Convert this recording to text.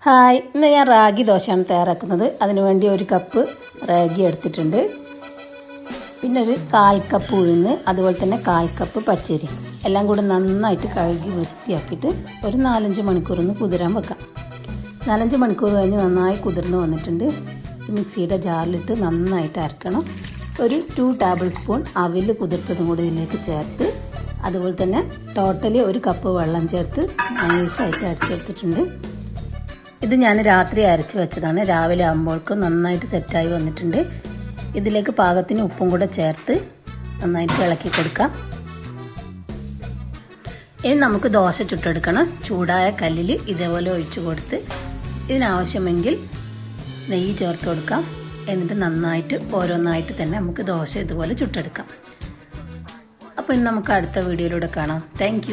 Hi, ഇന്ന് ഞാൻ റാഗി ദോശയാണ് തയ്യാറാക്കുന്നത്. അതിനുവേണ്ടി ഒരു കപ്പ് റാഗി എടുത്തിട്ടുണ്ട്. പിന്നെ ഒരു 1/4 കപ്പ് ഉഴുന്ന്, അതുപോലെ തന്നെ 1/4 കപ്പ് പച്ചരി എല്ലാം കൂടി നന്നായിട്ട് കഴുകി വൃത്തിയാക്കിയിട്ട് ഒരു 4-5 മണിക്കൂറൊന്ന് കുതിരാൻ വെക്കാം. 4-5 മണിക്കൂർ കഴിഞ്ഞ് നന്നായി കുതിർന്ന് വന്നിട്ടുണ്ട്. മിക്സിയുടെ ജാറിലിട്ട് നന്നായിട്ട് അരക്കണം. ഒരു 2 ടേബിൾ സ്പൂൺ അവിൽ കുതിർത്തതും കൂടി ഇതിലേക്ക് ചേർത്ത്, അതുപോലെ തന്നെ ടോട്ടലി ഒരു കപ്പ് വെള്ളം ചേർത്ത് നൈസായിട്ട് അരച്ചെടുത്തിട്ടുണ്ട്. ഇത് ഞാൻ രാത്രി അരച്ച് വെച്ചതാണ്. രാവിലെ ആകുമ്പോഴേക്കും നന്നായിട്ട് സെറ്റായി വന്നിട്ടുണ്ട്. ഇതിലേക്ക് പാകത്തിന് ഉപ്പും കൂടെ ചേർത്ത് നന്നായിട്ട് ഇളക്കി കൊടുക്കാം. ഇനി നമുക്ക് ദോശ ചുട്ടെടുക്കണം. ചൂടായ കല്ലിൽ ഇതേപോലെ ഒഴിച്ചു കൊടുത്ത് ഇതിനാവശ്യമെങ്കിൽ നെയ്യ് ചേർത്ത് കൊടുക്കാം. എന്നിട്ട് നന്നായിട്ട് ഓരോന്നായിട്ട് തന്നെ നമുക്ക് ദോശ ഇതുപോലെ ചുട്ടെടുക്കാം. അപ്പോൾ ഇനി നമുക്ക് അടുത്ത വീഡിയോയിലൂടെ കാണാം. താങ്ക്